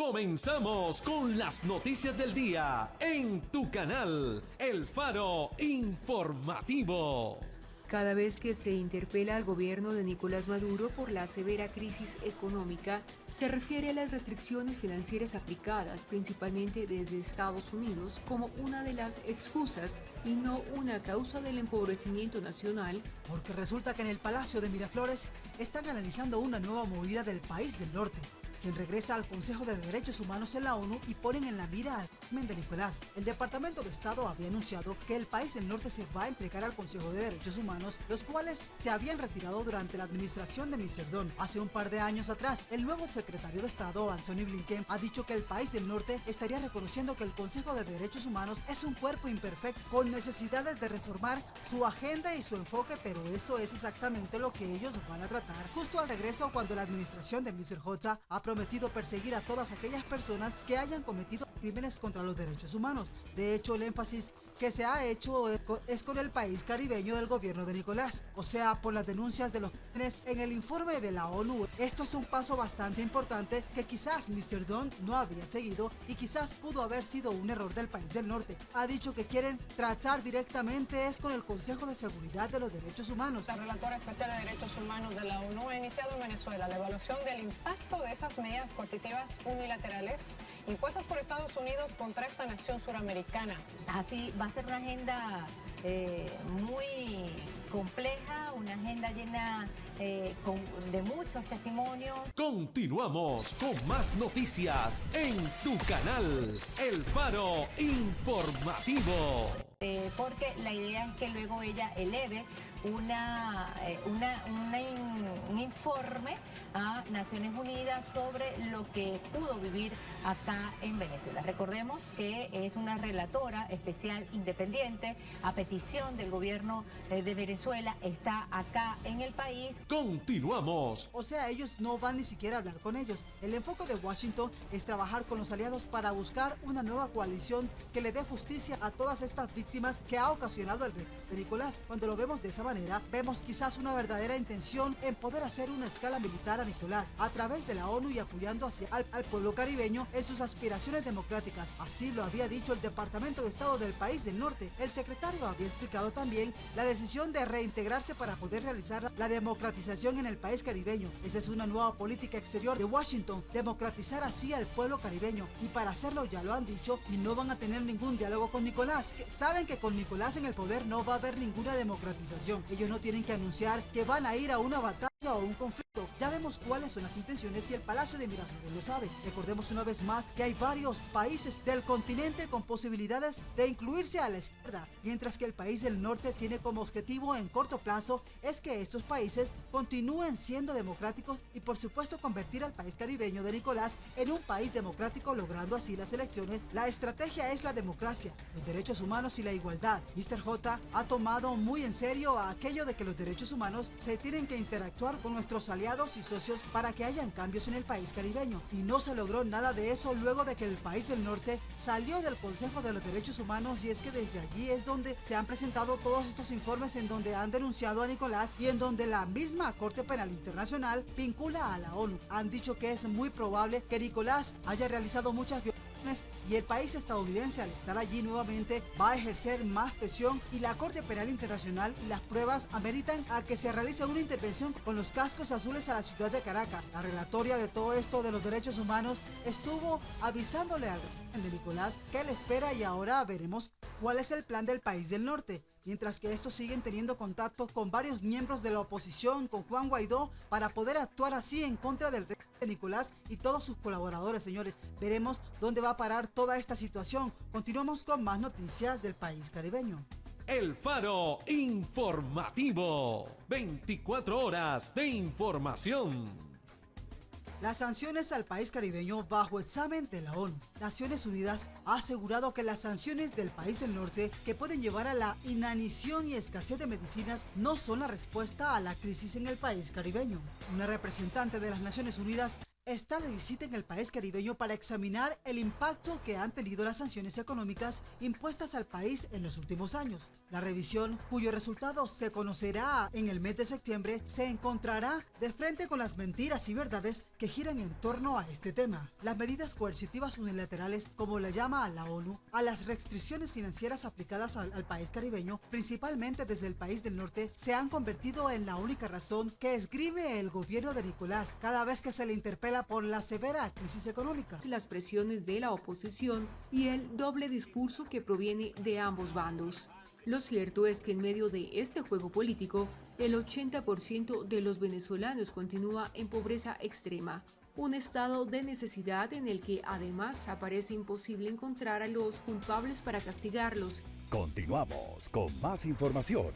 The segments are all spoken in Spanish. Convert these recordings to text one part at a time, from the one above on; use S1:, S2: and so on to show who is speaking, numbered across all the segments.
S1: Comenzamos con las noticias del día en tu canal, El Faro Informativo.
S2: Cada vez que se interpela al gobierno de Nicolás Maduro por la severa crisis económica, se refiere a las restricciones financieras aplicadas principalmente desde Estados Unidos como una de las excusas y no una causa del empobrecimiento nacional.
S3: Porque resulta que en el Palacio de Miraflores están analizando una nueva movida del país del norte, quien regresa al Consejo de Derechos Humanos en la ONU y ponen en la mira al régimen de Nicolás. El Departamento de Estado había anunciado que el país del norte se va a entregar al Consejo de Derechos Humanos, los cuales se habían retirado durante la administración de Mr. Don. Hace un par de años atrás, el nuevo secretario de Estado, Anthony Blinken, ha dicho que el país del norte estaría reconociendo que el Consejo de Derechos Humanos es un cuerpo imperfecto con necesidades de reformar su agenda y su enfoque, pero eso es exactamente lo que ellos van a tratar. Justo al regreso, cuando la administración de Mr. J ha prometido perseguir a todas aquellas personas que hayan cometido crímenes contra los derechos humanos. De hecho, el énfasis que se ha hecho es con el país caribeño del gobierno de Nicolás, o sea, por las denuncias de los crímenes en el informe de la ONU. Esto es un paso bastante importante que quizás Mr. Don no había seguido y quizás pudo haber sido un error del país del norte. Ha dicho que quieren tratar directamente es con el Consejo de Seguridad de los Derechos Humanos.
S4: La relatora especial de Derechos Humanos de la ONU ha iniciado en Venezuela la evaluación del impacto de esas medidas coercitivas unilaterales impuestas por Estados Unidos contra esta nación suramericana.
S5: Así va a ser una agenda muy compleja, una agenda llena de muchos testimonios.
S1: Continuamos con más noticias en tu canal, El Faro Informativo.
S5: Porque la idea es que luego ella eleve un informe a Naciones Unidas sobre lo que pudo vivir acá en Venezuela. Recordemos que es una relatora especial independiente a petición del gobierno de Venezuela, está acá en el país.
S1: Continuamos.
S3: O sea, ellos no van ni siquiera a hablar con ellos. El enfoque de Washington es trabajar con los aliados para buscar una nueva coalición que le dé justicia a todas estas víctimas que ha ocasionado el régimen de Nicolás. Cuando lo vemos de esa manera, vemos quizás una verdadera intención en poder hacer una escala militar a Nicolás a través de la ONU y apoyando al pueblo caribeño en sus aspiraciones democráticas. Así lo había dicho el Departamento de Estado del país del norte. El secretario había explicado también la decisión de reintegrarse para poder realizar la democratización en el país caribeño. Esa es una nueva política exterior de Washington, democratizar así al pueblo caribeño, y para hacerlo ya lo han dicho y no van a tener ningún diálogo con Nicolás. Saben que con Nicolás en el poder no va a haber ninguna democratización. Ellos no tienen que anunciar que van a ir a una batalla o un conflicto. Ya vemos cuáles son las intenciones y el Palacio de Miraflores lo sabe. Recordemos una vez más que hay varios países del continente con posibilidades de incluirse a la izquierda, mientras que el país del norte tiene como objetivo en corto plazo es que estos países continúen siendo democráticos y por supuesto convertir al país caribeño de Nicolás en un país democrático, logrando así las elecciones. La estrategia es la democracia, los derechos humanos y la igualdad. Mr. J ha tomado muy en serio aquello de que los derechos humanos se tienen que interactuar con nuestros aliados y socios para que hayan cambios en el país caribeño, y no se logró nada de eso luego de que el país del norte salió del Consejo de los Derechos Humanos, y es que desde allí es donde se han presentado todos estos informes en donde han denunciado a Nicolás y en donde la misma Corte Penal Internacional vincula a la ONU. Han dicho que es muy probable que Nicolás haya realizado muchas violaciones y el país estadounidense, al estar allí nuevamente, va a ejercer más presión, y la Corte Penal Internacional y las pruebas ameritan a que se realice una intervención con los cascos azules a la ciudad de Caracas. La relatoria de todo esto de los derechos humanos estuvo avisándole al régimen de Nicolás que le espera, y ahora veremos cuál es el plan del país del norte. Mientras que estos siguen teniendo contacto con varios miembros de la oposición, con Juan Guaidó, para poder actuar así en contra del régimen de Nicolás y todos sus colaboradores. Señores, veremos dónde va a parar toda esta situación. Continuamos con más noticias del país caribeño.
S1: El Faro Informativo. 24 horas de información.
S3: Las sanciones al país caribeño bajo examen de la ONU. Naciones Unidas ha asegurado que las sanciones del país del norte, que pueden llevar a la inanición y escasez de medicinas, no son la respuesta a la crisis en el país caribeño. Una representante de las Naciones Unidas está de visita en el país caribeño para examinar el impacto que han tenido las sanciones económicas impuestas al país en los últimos años. La revisión, cuyo resultado se conocerá en el mes de septiembre, se encontrará de frente con las mentiras y verdades que giran en torno a este tema. Las medidas coercitivas unilaterales, como la llama la ONU, a las restricciones financieras aplicadas al país caribeño, principalmente desde el país del norte, se han convertido en la única razón que esgrime el gobierno de Nicolás cada vez que se le interpela por la severa crisis económica.
S2: Las presiones de la oposición y el doble discurso que proviene de ambos bandos. Lo cierto es que en medio de este juego político, el 80% de los venezolanos continúa en pobreza extrema, un estado de necesidad en el que además aparece imposible encontrar a los culpables para castigarlos.
S6: Continuamos con más información.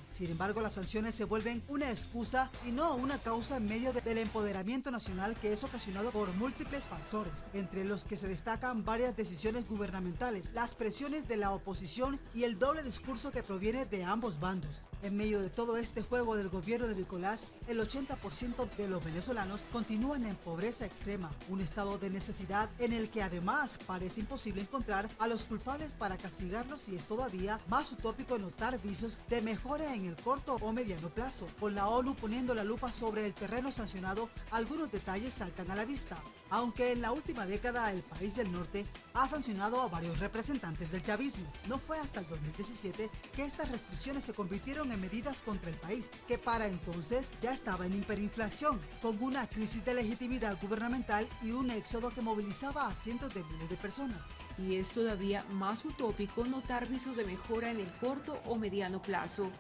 S3: Sin embargo, las sanciones se vuelven una excusa y no una causa en medio del empoderamiento nacional que es ocasionado por múltiples factores, entre los que se destacan varias decisiones gubernamentales, las presiones de la oposición y el doble discurso que proviene de ambos bandos. En medio de todo este juego del gobierno de Nicolás, el 80% de los venezolanos continúan en pobreza extrema, un estado de necesidad en el que además parece imposible encontrar a los culpables para castigarlos y es todavía más utópico notar visos de mejora en el corto o mediano plazo. Con la ONU poniendo la lupa sobre el terreno sancionado, algunos detalles saltan a la vista. Aunque en la última década el país del norte ha sancionado a varios representantes del chavismo, no fue hasta el 2017 que estas restricciones se convirtieron en medidas contra el país, que para entonces ya estaba en hiperinflación, con una crisis de legitimidad gubernamental y un éxodo que movilizaba a cientos de miles de personas.
S2: Y es todavía más utópico notar visos de mejora en el corto o mediano plazo.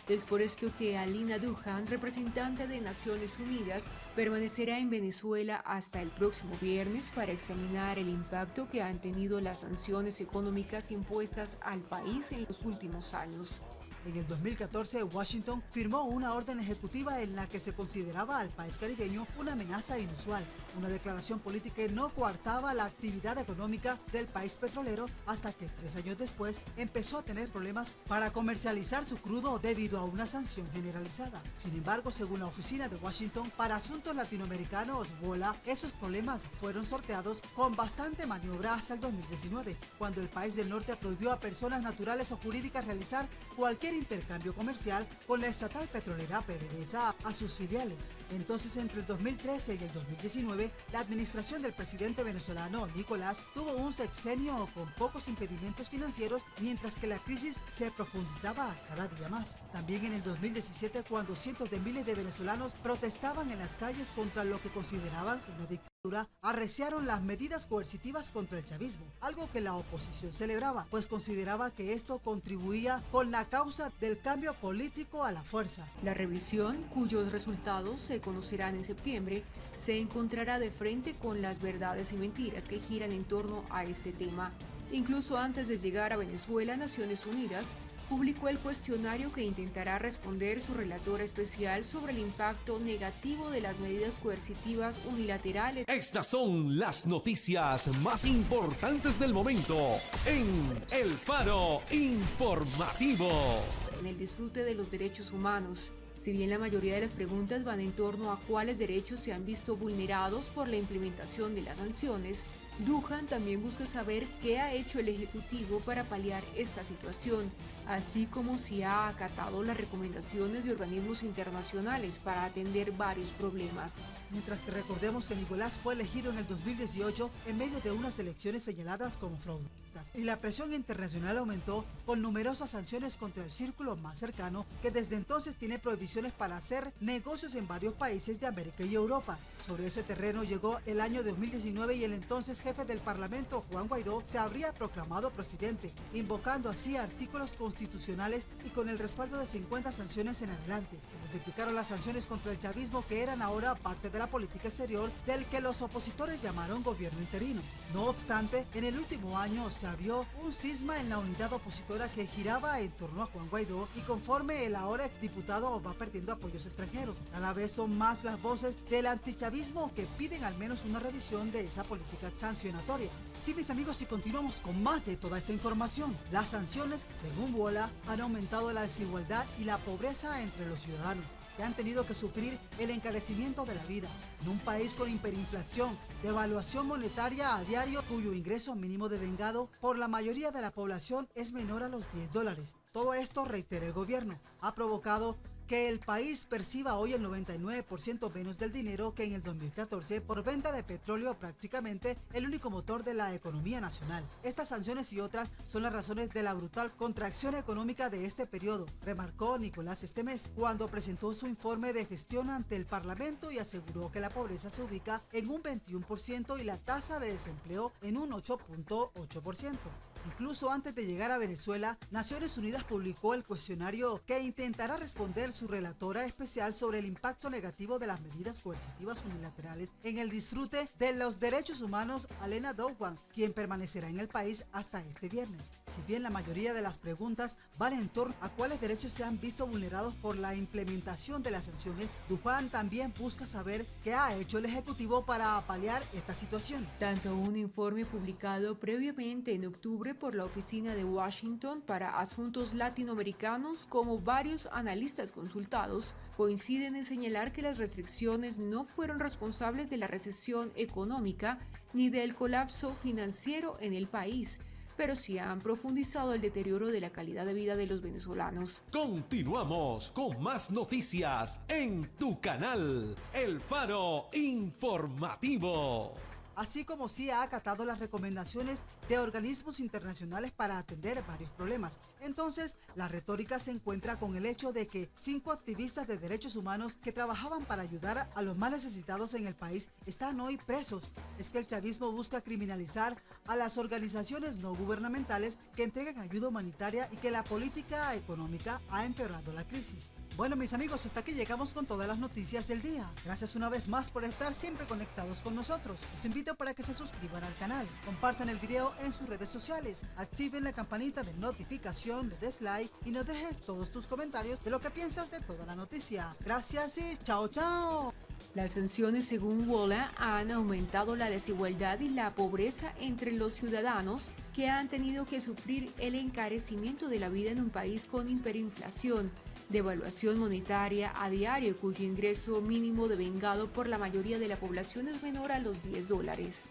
S2: Es por esto que Alina Duhan, representante de Naciones Unidas, permanecerá en Venezuela hasta el próximo viernes para examinar el impacto que han tenido las sanciones económicas impuestas al país en los últimos años.
S3: En el 2014, Washington firmó una orden ejecutiva en la que se consideraba al país caribeño una amenaza inusual. Una declaración política que no coartaba la actividad económica del país petrolero hasta que 3 años después empezó a tener problemas para comercializar su crudo debido a una sanción generalizada. Sin embargo, según la Oficina de Washington para Asuntos Latinoamericanos, WOLA, esos problemas fueron sorteados con bastante maniobra hasta el 2019, cuando el país del norte prohibió a personas naturales o jurídicas realizar cualquier intercambio comercial con la estatal petrolera PDVSA a sus filiales. Entonces, entre el 2013 y el 2019, la administración del presidente venezolano Nicolás tuvo un sexenio con pocos impedimentos financieros, mientras que la crisis se profundizaba cada día más. También en el 2017, cuando cientos de miles de venezolanos protestaban en las calles contra lo que consideraban una dictadura, arreciaron las medidas coercitivas contra el chavismo, algo que la oposición celebraba, pues consideraba que esto contribuía con la causa del cambio político a la fuerza.
S2: La revisión, cuyos resultados se conocerán en septiembre, se encontrará de frente con las verdades y mentiras que giran en torno a este tema. Incluso antes de llegar a Venezuela, Naciones Unidas publicó el cuestionario que intentará responder su relatora especial sobre el impacto negativo de las medidas coercitivas unilaterales.
S1: Estas son las noticias más importantes del momento en El Faro Informativo.
S2: En el disfrute de los derechos humanos. Si bien la mayoría de las preguntas van en torno a cuáles derechos se han visto vulnerados por la implementación de las sanciones, Duhan también busca saber qué ha hecho el Ejecutivo para paliar esta situación, así como si ha acatado las recomendaciones de organismos internacionales para atender varios problemas.
S3: Mientras que recordemos que Nicolás fue elegido en el 2018 en medio de unas elecciones señaladas como fraudulentas, y la presión internacional aumentó con numerosas sanciones contra el círculo más cercano, que desde entonces tiene prohibiciones para hacer negocios en varios países de América y Europa. Sobre ese terreno llegó el año 2019 y el entonces jefe del Parlamento, Juan Guaidó, se habría proclamado presidente, invocando así artículos constitucionales y con el respaldo de 50 sanciones en adelante. Se multiplicaron las sanciones contra el chavismo, que eran ahora parte de la política exterior del que los opositores llamaron gobierno interino. No obstante, en el último año se abrió un cisma en la unidad opositora que giraba en torno a Juan Guaidó, y conforme el ahora exdiputado va perdiendo apoyos extranjeros, cada vez son más las voces del antichavismo que piden al menos una revisión de esa política sancionatoria. Sí, mis amigos, y continuamos con más de toda esta información. Las sanciones, según WOLA, han aumentado la desigualdad y la pobreza entre los ciudadanos. que han tenido que sufrir el encarecimiento de la vida. En un país con hiperinflación, devaluación monetaria a diario, cuyo ingreso mínimo devengado por la mayoría de la población es menor a los $10. Todo esto, reitera el gobierno, ha provocado que el país perciba hoy el 99% menos del dinero que en el 2014 por venta de petróleo, prácticamente el único motor de la economía nacional. Estas sanciones y otras son las razones de la brutal contracción económica de este periodo, remarcó Nicolás este mes, cuando presentó su informe de gestión ante el Parlamento y aseguró que la pobreza se ubica en un 21% y la tasa de desempleo en un 8.8%. Incluso antes de llegar a Venezuela, Naciones Unidas publicó el cuestionario que intentará responder su relatora especial sobre el impacto negativo de las medidas coercitivas unilaterales en el disfrute de los derechos humanos, Alena Douban, quien permanecerá en el país hasta este viernes. Si bien la mayoría de las preguntas van en torno a cuáles derechos se han visto vulnerados por la implementación de las sanciones, Douban también busca saber qué ha hecho el Ejecutivo para paliar esta situación.
S2: Tanto un informe publicado previamente en octubre por la Oficina de Washington para Asuntos Latinoamericanos como varios analistas consultados coinciden en señalar que las restricciones no fueron responsables de la recesión económica ni del colapso financiero en el país, pero sí han profundizado el deterioro de la calidad de vida de los venezolanos.
S1: Continuamos con más noticias en tu canal, El Faro Informativo.
S3: Así como sí ha acatado las recomendaciones de organismos internacionales para atender varios problemas. Entonces, la retórica se encuentra con el hecho de que 5 activistas de derechos humanos que trabajaban para ayudar a los más necesitados en el país están hoy presos. Es que el chavismo busca criminalizar a las organizaciones no gubernamentales que entregan ayuda humanitaria y que la política económica ha empeorado la crisis. Bueno, mis amigos, hasta aquí llegamos con todas las noticias del día. Gracias una vez más por estar siempre conectados con nosotros. Los invito para que se suscriban al canal, compartan el video en sus redes sociales, activen la campanita de notificación, le des like y nos dejes todos tus comentarios de lo que piensas de toda la noticia. Gracias y chao, chao.
S2: Las sanciones, según WOLA, han aumentado la desigualdad y la pobreza entre los ciudadanos que han tenido que sufrir el encarecimiento de la vida en un país con hiperinflación, devaluación monetaria a diario, cuyo ingreso mínimo devengado por la mayoría de la población es menor a los $10.